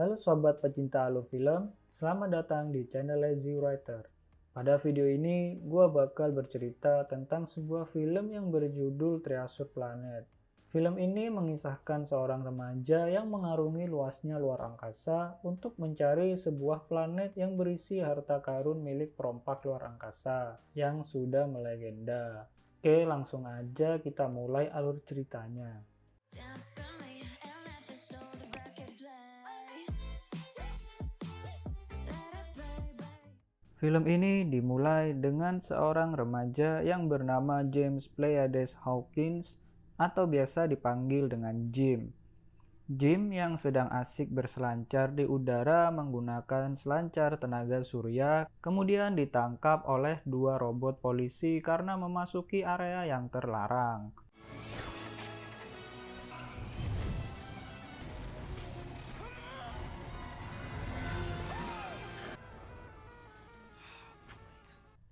Halo sobat pecinta alur film, selamat datang di channel Lazy Writer. Pada video ini, gue bakal bercerita tentang sebuah film yang berjudul Treasure Planet. Film ini mengisahkan seorang remaja yang mengarungi luasnya luar angkasa untuk mencari sebuah planet yang berisi harta karun milik perompak luar angkasa yang sudah melegenda. Oke, langsung aja kita mulai alur ceritanya. Film ini dimulai dengan seorang remaja yang bernama James Pleiades Hawkins atau biasa dipanggil dengan Jim. Jim yang sedang asik berselancar di udara menggunakan selancar tenaga surya, kemudian ditangkap oleh dua robot polisi karena memasuki area yang terlarang.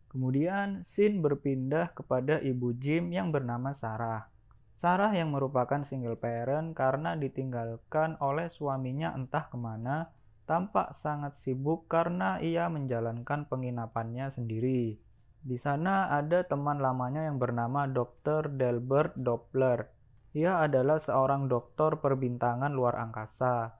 Kemudian scene berpindah kepada ibu Jim yang bernama Sarah. Sarah yang merupakan single parent karena ditinggalkan oleh suaminya entah kemana, tampak sangat sibuk karena ia menjalankan penginapannya sendiri. Di sana ada teman lamanya yang bernama Dr. Delbert Doppler. Ia adalah seorang dokter perbintangan luar angkasa.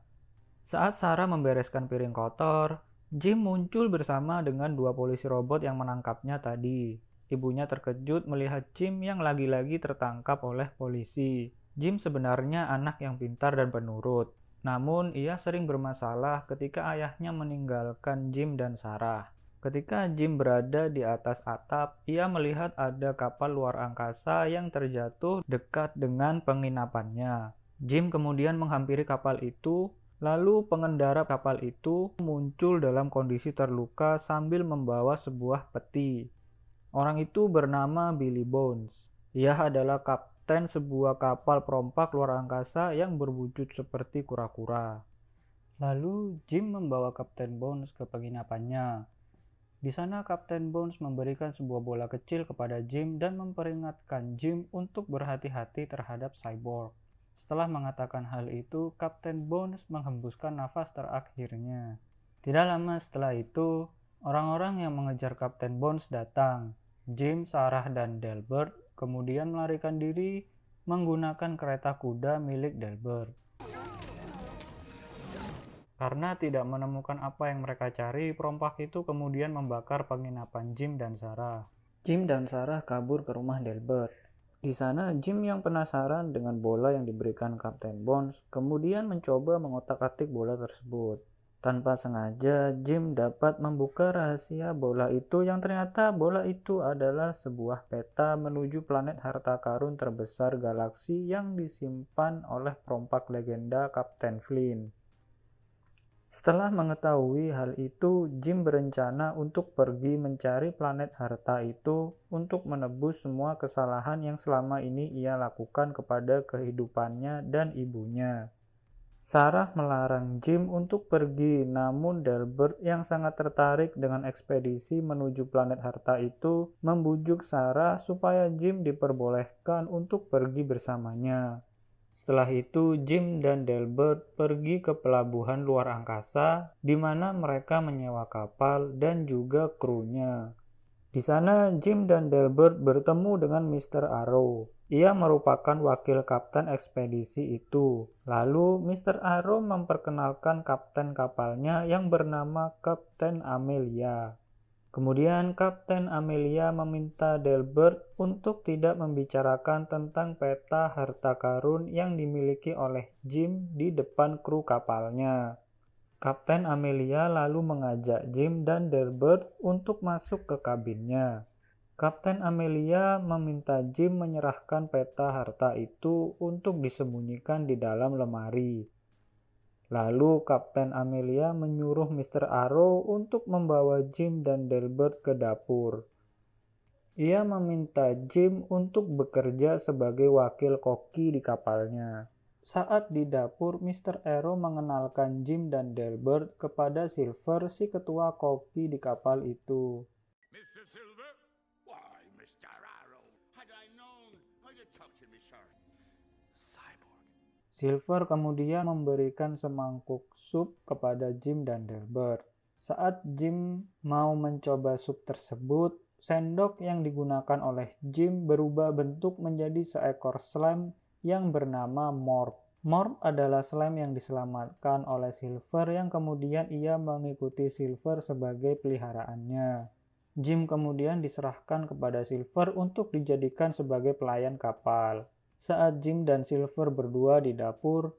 Saat Sarah membereskan piring kotor, Jim muncul bersama dengan dua polisi robot yang menangkapnya tadi. Ibunya terkejut melihat Jim yang lagi-lagi tertangkap oleh polisi. Jim sebenarnya anak yang pintar dan penurut. Namun, ia sering bermasalah ketika ayahnya meninggalkan Jim dan Sarah. Ketika Jim berada di atas atap, ia melihat ada kapal luar angkasa yang terjatuh dekat dengan penginapannya. Jim kemudian menghampiri kapal itu. Lalu pengendara kapal itu muncul dalam kondisi terluka sambil membawa sebuah peti. Orang itu bernama Billy Bones. Ia adalah kapten sebuah kapal perompak luar angkasa yang berwujud seperti kura-kura. Lalu Jim membawa Kapten Bones ke penginapannya. Di sana Kapten Bones memberikan sebuah bola kecil kepada Jim dan memperingatkan Jim untuk berhati-hati terhadap cyborg. Setelah mengatakan hal itu, Kapten Bones menghembuskan nafas terakhirnya. Tidak lama setelah itu, orang-orang yang mengejar Kapten Bones datang. Jim, Sarah, dan Delbert kemudian melarikan diri menggunakan kereta kuda milik Delbert. Karena tidak menemukan apa yang mereka cari, perompak itu kemudian membakar penginapan Jim dan Sarah. Jim dan Sarah kabur ke rumah Delbert. Di sana, Jim yang penasaran dengan bola yang diberikan Kapten Bones, kemudian mencoba mengotak-atik bola tersebut. Tanpa sengaja, Jim dapat membuka rahasia bola itu yang ternyata bola itu adalah sebuah peta menuju planet harta karun terbesar galaksi yang disimpan oleh perompak legenda Kapten Flynn. Setelah mengetahui hal itu, Jim berencana untuk pergi mencari planet harta itu untuk menebus semua kesalahan yang selama ini ia lakukan kepada kehidupannya dan ibunya. Sarah melarang Jim untuk pergi, namun Delbert yang sangat tertarik dengan ekspedisi menuju planet harta itu membujuk Sarah supaya Jim diperbolehkan untuk pergi bersamanya. Setelah itu, Jim dan Delbert pergi ke pelabuhan luar angkasa, di mana mereka menyewa kapal dan juga krunya. Di sana, Jim dan Delbert bertemu dengan Mr. Arrow. Ia merupakan wakil kapten ekspedisi itu. Lalu, Mr. Arrow memperkenalkan kapten kapalnya yang bernama Kapten Amelia. Kemudian Kapten Amelia meminta Delbert untuk tidak membicarakan tentang peta harta karun yang dimiliki oleh Jim di depan kru kapalnya. Kapten Amelia lalu mengajak Jim dan Delbert untuk masuk ke kabinnya. Kapten Amelia meminta Jim menyerahkan peta harta itu untuk disembunyikan di dalam lemari. Lalu Kapten Amelia menyuruh Mr. Arrow untuk membawa Jim dan Delbert ke dapur. Ia meminta Jim untuk bekerja sebagai wakil koki di kapalnya. Saat di dapur, Mr. Arrow mengenalkan Jim dan Delbert kepada Silver, si ketua koki di kapal itu. Mr. Silver? Why, Mr. Arrow, had I known how you talk to me, sir? Cyborg. Silver kemudian memberikan semangkuk sup kepada Jim dan Delbert. Saat Jim mau mencoba sup tersebut, sendok yang digunakan oleh Jim berubah bentuk menjadi seekor slime yang bernama Morph. Morph adalah slime yang diselamatkan oleh Silver yang kemudian ia mengikuti Silver sebagai peliharaannya. Jim kemudian diserahkan kepada Silver untuk dijadikan sebagai pelayan kapal. Saat Jim dan Silver berdua di dapur,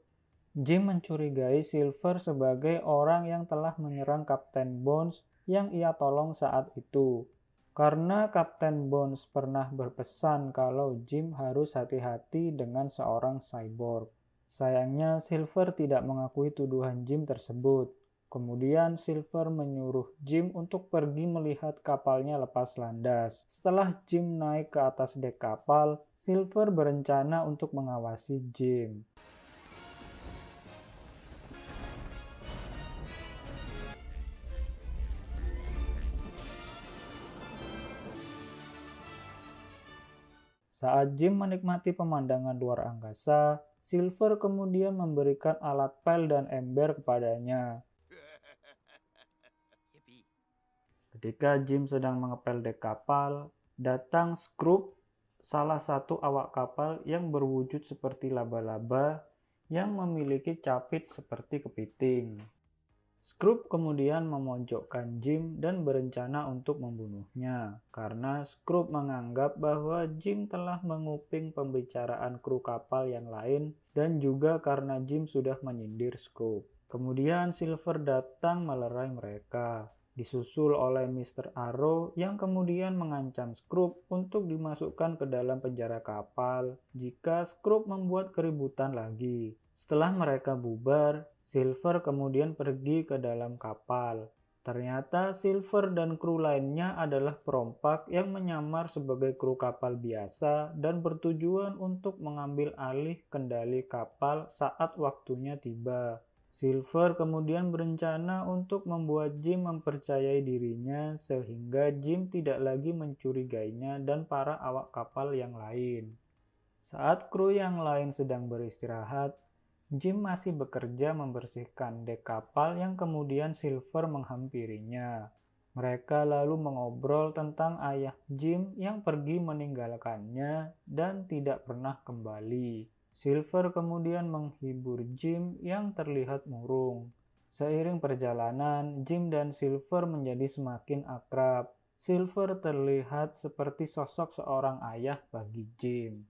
Jim mencurigai Silver sebagai orang yang telah menyerang Kapten Bones yang ia tolong saat itu. Karena Kapten Bones pernah berpesan kalau Jim harus hati-hati dengan seorang cyborg. Sayangnya Silver tidak mengakui tuduhan Jim tersebut. Kemudian Silver menyuruh Jim untuk pergi melihat kapalnya lepas landas. Setelah Jim naik ke atas dek kapal, Silver berencana untuk mengawasi Jim. Saat Jim menikmati pemandangan luar angkasa, Silver kemudian memberikan alat pel dan ember kepadanya. Ketika Jim sedang mengepel dek kapal, datang Scrooge, salah satu awak kapal yang berwujud seperti laba-laba yang memiliki capit seperti kepiting. Scrooge kemudian memojokkan Jim dan berencana untuk membunuhnya, karena Scrooge menganggap bahwa Jim telah menguping pembicaraan kru kapal yang lain dan juga karena Jim sudah menyindir Scrooge. Kemudian Silver datang melerai mereka, disusul oleh Mr. Arrow yang kemudian mengancam Scrooge untuk dimasukkan ke dalam penjara kapal jika Scrooge membuat keributan lagi. Setelah mereka bubar, Silver kemudian pergi ke dalam kapal. Ternyata Silver dan kru lainnya adalah perompak yang menyamar sebagai kru kapal biasa dan bertujuan untuk mengambil alih kendali kapal saat waktunya tiba. Silver kemudian berencana untuk membuat Jim mempercayai dirinya sehingga Jim tidak lagi mencurigainya dan para awak kapal yang lain. Saat kru yang lain sedang beristirahat, Jim masih bekerja membersihkan dek kapal yang kemudian Silver menghampirinya. Mereka lalu mengobrol tentang ayah Jim yang pergi meninggalkannya dan tidak pernah kembali. Silver kemudian menghibur Jim yang terlihat murung. Seiring perjalanan, Jim dan Silver menjadi semakin akrab. Silver terlihat seperti sosok seorang ayah bagi Jim.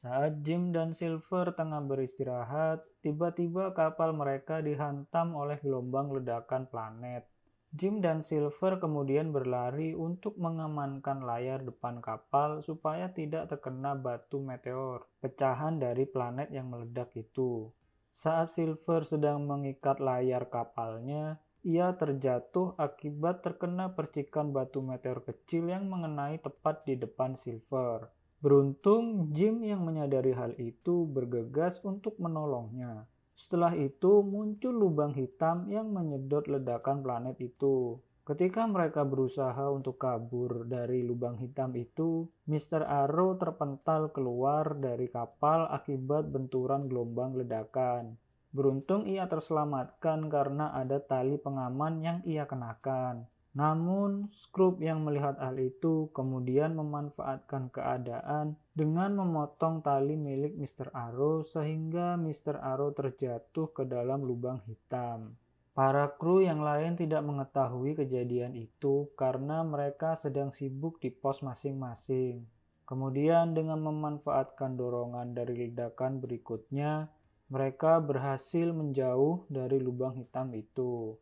Saat Jim dan Silver tengah beristirahat, tiba-tiba kapal mereka dihantam oleh gelombang ledakan planet. Jim dan Silver kemudian berlari untuk mengamankan layar depan kapal supaya tidak terkena batu meteor, pecahan dari planet yang meledak itu. Saat Silver sedang mengikat layar kapalnya, ia terjatuh akibat terkena percikan batu meteor kecil yang mengenai tepat di depan Silver. Beruntung, Jim yang menyadari hal itu bergegas untuk menolongnya. Setelah itu, muncul lubang hitam yang menyedot ledakan planet itu. Ketika mereka berusaha untuk kabur dari lubang hitam itu, Mr. Arrow terpental keluar dari kapal akibat benturan gelombang ledakan. Beruntung ia terselamatkan karena ada tali pengaman yang ia kenakan. Namun, Scrooge yang melihat hal itu kemudian memanfaatkan keadaan dengan memotong tali milik Mr. Arrow sehingga Mr. Arrow terjatuh ke dalam lubang hitam. Para kru yang lain tidak mengetahui kejadian itu karena mereka sedang sibuk di pos masing-masing. Kemudian dengan memanfaatkan dorongan dari ledakan berikutnya, mereka berhasil menjauh dari lubang hitam itu.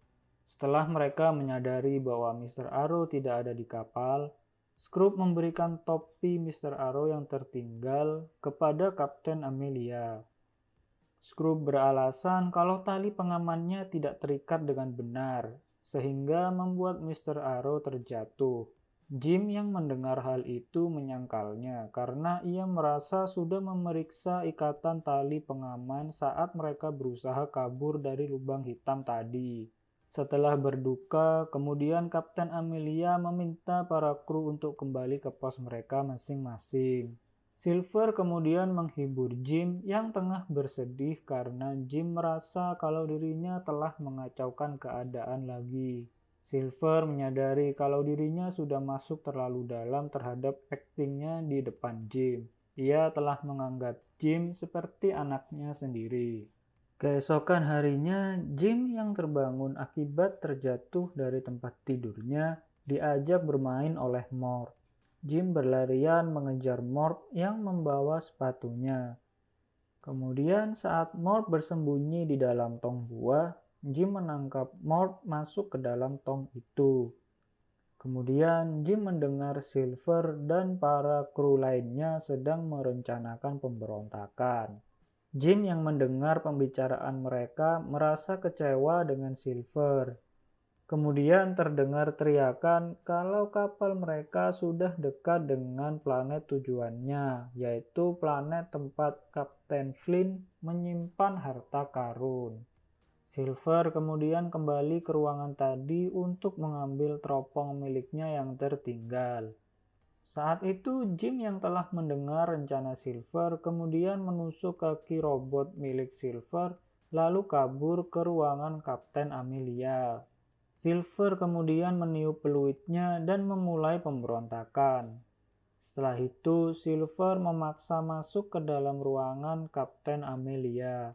Setelah mereka menyadari bahwa Mr. Arrow tidak ada di kapal, Scrooge memberikan topi Mr. Arrow yang tertinggal kepada Kapten Amelia. Scrooge beralasan kalau tali pengamannya tidak terikat dengan benar, sehingga membuat Mr. Arrow terjatuh. Jim yang mendengar hal itu menyangkalnya karena ia merasa sudah memeriksa ikatan tali pengaman saat mereka berusaha kabur dari lubang hitam tadi. Setelah berduka, kemudian Kapten Amelia meminta para kru untuk kembali ke pos mereka masing-masing. Silver kemudian menghibur Jim yang tengah bersedih karena Jim merasa kalau dirinya telah mengacaukan keadaan lagi. Silver menyadari kalau dirinya sudah masuk terlalu dalam terhadap aktingnya di depan Jim. Ia telah menganggap Jim seperti anaknya sendiri. Keesokan harinya, Jim yang terbangun akibat terjatuh dari tempat tidurnya diajak bermain oleh Mort. Jim berlarian mengejar Mort yang membawa sepatunya. Kemudian saat Mort bersembunyi di dalam tong buah, Jim menangkap Mort masuk ke dalam tong itu. Kemudian Jim mendengar Silver dan para kru lainnya sedang merencanakan pemberontakan. Jim yang mendengar pembicaraan mereka merasa kecewa dengan Silver. Kemudian terdengar teriakan kalau kapal mereka sudah dekat dengan planet tujuannya, yaitu planet tempat Kapten Flint menyimpan harta karun. Silver kemudian kembali ke ruangan tadi untuk mengambil teropong miliknya yang tertinggal. Saat itu Jim yang telah mendengar rencana Silver kemudian menusuk kaki robot milik Silver lalu kabur ke ruangan Kapten Amelia. Silver kemudian meniup peluitnya dan memulai pemberontakan. Setelah itu Silver memaksa masuk ke dalam ruangan Kapten Amelia.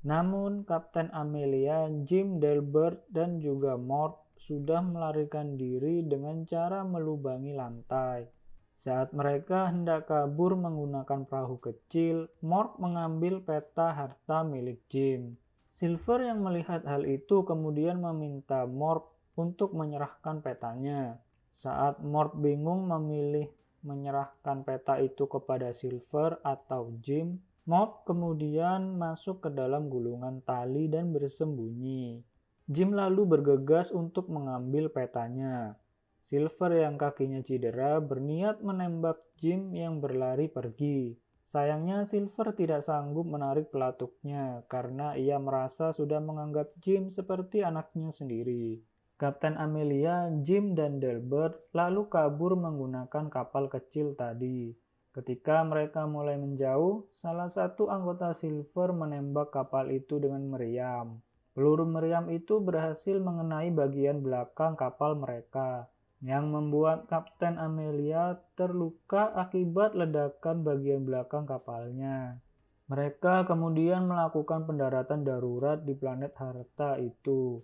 Namun Kapten Amelia, Jim Delbert, dan juga Mort sudah melarikan diri dengan cara melubangi lantai. Saat mereka hendak kabur menggunakan perahu kecil, Mort mengambil peta harta milik Jim. Silver yang melihat hal itu kemudian meminta Mort untuk menyerahkan petanya. Saat Mort bingung memilih menyerahkan peta itu kepada Silver atau Jim, Mort kemudian masuk ke dalam gulungan tali dan bersembunyi. Jim lalu bergegas untuk mengambil petanya. Silver yang kakinya cedera berniat menembak Jim yang berlari pergi. Sayangnya Silver tidak sanggup menarik pelatuknya karena ia merasa sudah menganggap Jim seperti anaknya sendiri. Kapten Amelia, Jim, dan Delbert lalu kabur menggunakan kapal kecil tadi. Ketika mereka mulai menjauh, salah satu anggota Silver menembak kapal itu dengan meriam. Peluru meriam itu berhasil mengenai bagian belakang kapal mereka, yang membuat Kapten Amelia terluka akibat ledakan bagian belakang kapalnya. Mereka kemudian melakukan pendaratan darurat di planet harta itu.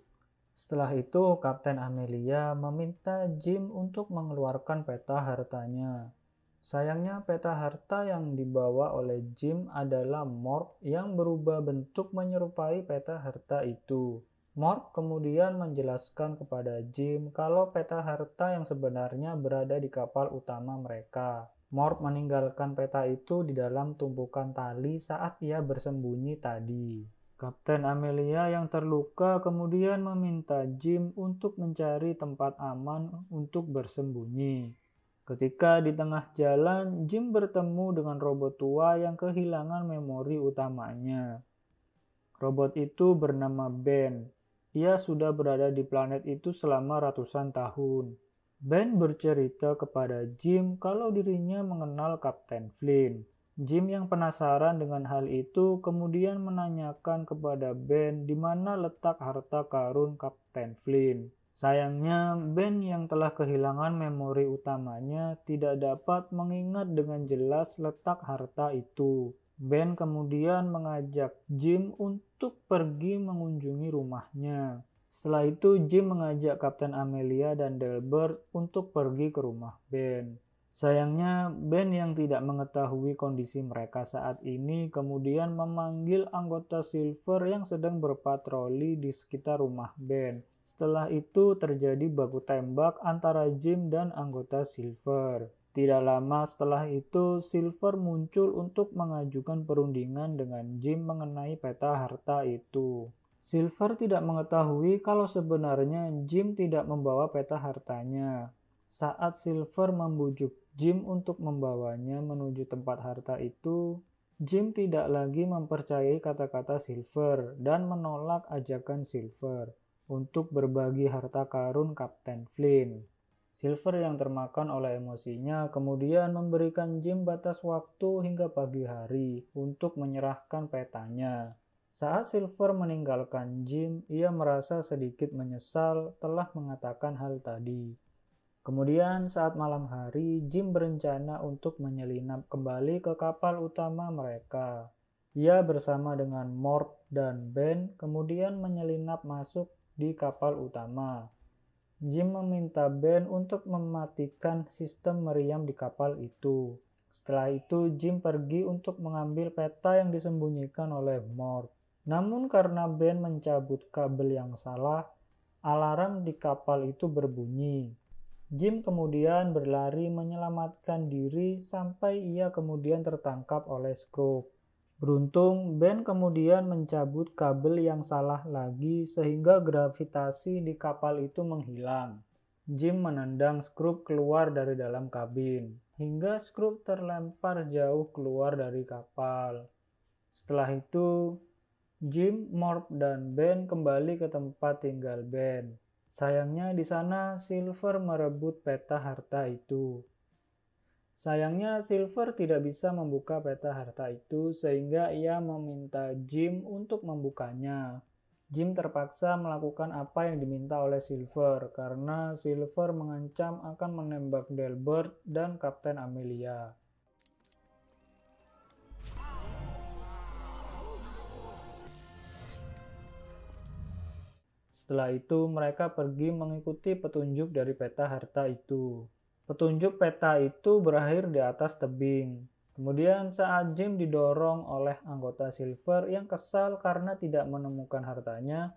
Setelah itu, Kapten Amelia meminta Jim untuk mengeluarkan peta hartanya. Sayangnya peta harta yang dibawa oleh Jim adalah Mort yang berubah bentuk menyerupai peta harta itu. Mort kemudian menjelaskan kepada Jim kalau peta harta yang sebenarnya berada di kapal utama mereka. Mort meninggalkan peta itu di dalam tumpukan tali saat ia bersembunyi tadi. Kapten Amelia yang terluka kemudian meminta Jim untuk mencari tempat aman untuk bersembunyi. Ketika di tengah jalan, Jim bertemu dengan robot tua yang kehilangan memori utamanya. Robot itu bernama Ben. Ia sudah berada di planet itu selama ratusan tahun. Ben bercerita kepada Jim kalau dirinya mengenal Kapten Flint. Jim yang penasaran dengan hal itu kemudian menanyakan kepada Ben di mana letak harta karun Kapten Flint. Sayangnya, Ben yang telah kehilangan memori utamanya tidak dapat mengingat dengan jelas letak harta itu. Ben kemudian mengajak Jim untuk pergi mengunjungi rumahnya. Setelah itu, Jim mengajak Kapten Amelia dan Delbert untuk pergi ke rumah Ben. Sayangnya, Ben yang tidak mengetahui kondisi mereka saat ini kemudian memanggil anggota Silver yang sedang berpatroli di sekitar rumah Ben. Setelah itu terjadi baku tembak antara Jim dan anggota Silver. Tidak lama setelah itu, Silver muncul untuk mengajukan perundingan dengan Jim mengenai peta harta itu. Silver tidak mengetahui kalau sebenarnya Jim tidak membawa peta hartanya. Saat Silver membujuk Jim untuk membawanya menuju tempat harta itu, Jim tidak lagi mempercayai kata-kata Silver dan menolak ajakan Silver untuk berbagi harta karun Kapten Flynn. Silver yang termakan oleh emosinya kemudian memberikan Jim batas waktu hingga pagi hari untuk menyerahkan petanya. Saat Silver meninggalkan Jim, ia merasa sedikit menyesal telah mengatakan hal tadi. Kemudian saat malam hari, Jim berencana untuk menyelinap kembali ke kapal utama mereka. Ia bersama dengan Mort dan Ben kemudian menyelinap masuk di kapal utama. Jim meminta Ben untuk mematikan sistem meriam di kapal itu. Setelah itu, Jim pergi untuk mengambil peta yang disembunyikan oleh Mort. Namun karena Ben mencabut kabel yang salah, alarm di kapal itu berbunyi. Jim kemudian berlari menyelamatkan diri sampai ia kemudian tertangkap oleh Scrooge. Beruntung, Ben kemudian mencabut kabel yang salah lagi sehingga gravitasi di kapal itu menghilang. Jim menendang Scrooge keluar dari dalam kabin, hingga Scrooge terlempar jauh keluar dari kapal. Setelah itu, Jim, Mort, dan Ben kembali ke tempat tinggal Ben. Sayangnya di sana Silver merebut peta harta itu. Sayangnya Silver tidak bisa membuka peta harta itu sehingga ia meminta Jim untuk membukanya. Jim terpaksa melakukan apa yang diminta oleh Silver karena Silver mengancam akan menembak Delbert dan Kapten Amelia. Setelah itu mereka pergi mengikuti petunjuk dari peta harta itu. Petunjuk peta itu berakhir di atas tebing. Kemudian saat Jim didorong oleh anggota Silver yang kesal karena tidak menemukan hartanya,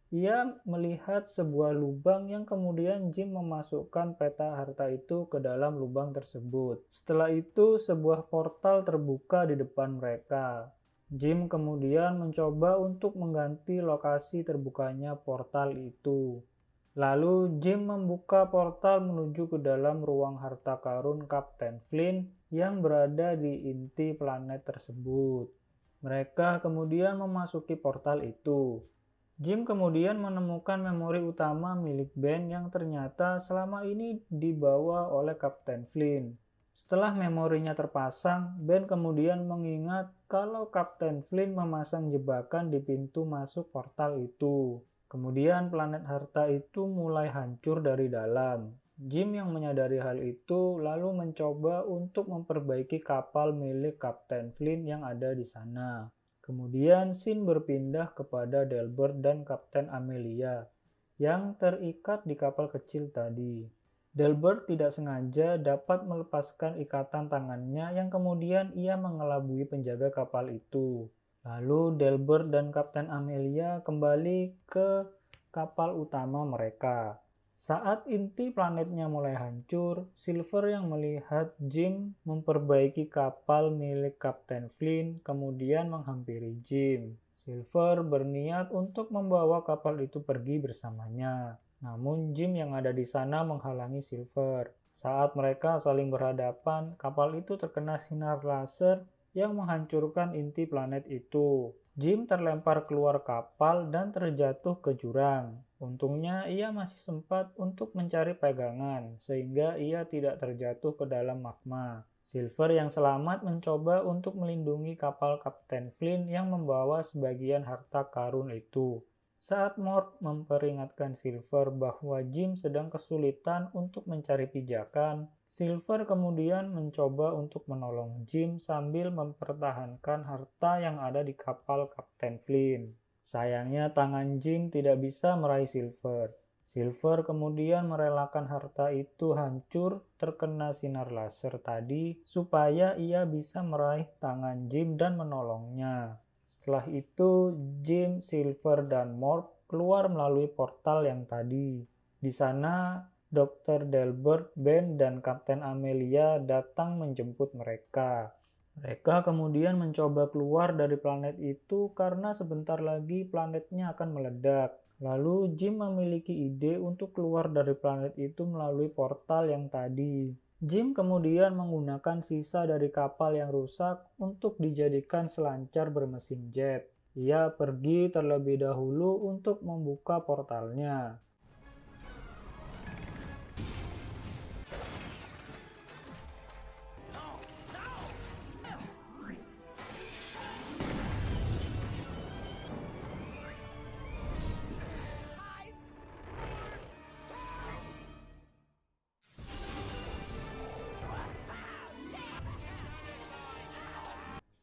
ia melihat sebuah lubang yang kemudian Jim memasukkan peta harta itu ke dalam lubang tersebut. Setelah itu sebuah portal terbuka di depan mereka. Jim kemudian mencoba untuk mengganti lokasi terbukanya portal itu. Lalu Jim membuka portal menuju ke dalam ruang harta karun Kapten Flynn yang berada di inti planet tersebut. Mereka kemudian memasuki portal itu. Jim kemudian menemukan memori utama milik Ben yang ternyata selama ini dibawa oleh Kapten Flynn. Setelah memorinya terpasang, Ben kemudian mengingat kalau Kapten Flynn memasang jebakan di pintu masuk portal itu. Kemudian planet harta itu mulai hancur dari dalam. Jim yang menyadari hal itu lalu mencoba untuk memperbaiki kapal milik Kapten Flynn yang ada di sana. Kemudian scene berpindah kepada Delbert dan Kapten Amelia yang terikat di kapal kecil tadi. Delbert tidak sengaja dapat melepaskan ikatan tangannya yang kemudian ia mengelabui penjaga kapal itu. Lalu Delbert dan Kapten Amelia kembali ke kapal utama mereka. Saat inti planetnya mulai hancur, Silver yang melihat Jim memperbaiki kapal milik Kapten Flynn kemudian menghampiri Jim. Silver berniat untuk membawa kapal itu pergi bersamanya. Namun Jim yang ada di sana menghalangi Silver. Saat mereka saling berhadapan, kapal itu terkena sinar laser yang menghancurkan inti planet itu. Jim terlempar keluar kapal dan terjatuh ke jurang. Untungnya ia masih sempat untuk mencari pegangan, sehingga ia tidak terjatuh ke dalam magma. Silver yang selamat mencoba untuk melindungi kapal Kapten Flynn yang membawa sebagian harta karun itu. Saat Mort memperingatkan Silver bahwa Jim sedang kesulitan untuk mencari pijakan, Silver kemudian mencoba untuk menolong Jim sambil mempertahankan harta yang ada di kapal Kapten Flynn. Sayangnya tangan Jim tidak bisa meraih Silver. Silver kemudian merelakan harta itu hancur terkena sinar laser tadi supaya ia bisa meraih tangan Jim dan menolongnya. Setelah itu, Jim, Silver, dan Mort keluar melalui portal yang tadi. Di sana, Dr. Delbert, Ben, dan Kapten Amelia datang menjemput mereka. Mereka kemudian mencoba keluar dari planet itu karena sebentar lagi planetnya akan meledak. Lalu Jim memiliki ide untuk keluar dari planet itu melalui portal yang tadi. Jim kemudian menggunakan sisa dari kapal yang rusak untuk dijadikan selancar bermesin jet. Ia pergi terlebih dahulu untuk membuka portalnya.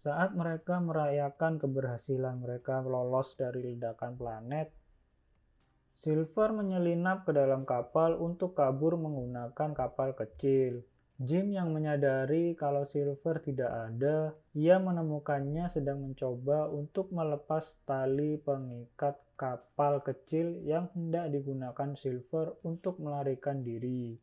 Saat mereka merayakan keberhasilan mereka lolos dari ledakan planet, Silver menyelinap ke dalam kapal untuk kabur menggunakan kapal kecil. Jim yang menyadari kalau Silver tidak ada, ia menemukannya sedang mencoba untuk melepas tali pengikat kapal kecil yang hendak digunakan Silver untuk melarikan diri.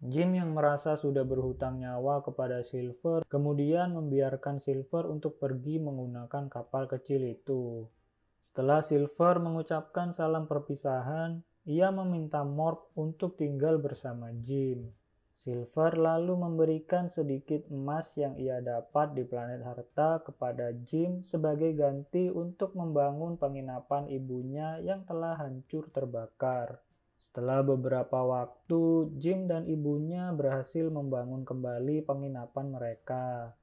Jim yang merasa sudah berhutang nyawa kepada Silver, kemudian membiarkan Silver untuk pergi menggunakan kapal kecil itu. Setelah Silver mengucapkan salam perpisahan, ia meminta Morph untuk tinggal bersama Jim. Silver lalu memberikan sedikit emas yang ia dapat di planet harta kepada Jim sebagai ganti untuk membangun penginapan ibunya yang telah hancur terbakar. Setelah beberapa waktu, Jim dan ibunya berhasil membangun kembali penginapan mereka.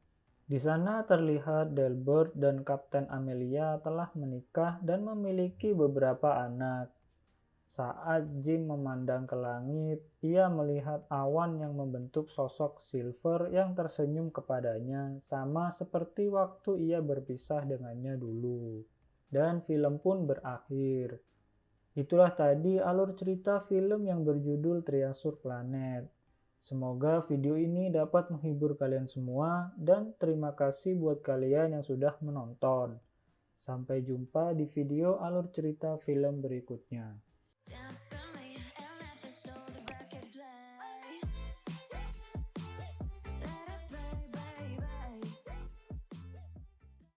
Di sana terlihat Delbert dan Kapten Amelia telah menikah dan memiliki beberapa anak. Saat Jim memandang ke langit, ia melihat awan yang membentuk sosok Silver yang tersenyum kepadanya, sama seperti waktu ia berpisah dengannya dulu. Dan film pun berakhir. Itulah tadi alur cerita film yang berjudul Treasure Planet. Semoga video ini dapat menghibur kalian semua dan terima kasih buat kalian yang sudah menonton. Sampai jumpa di video alur cerita film berikutnya.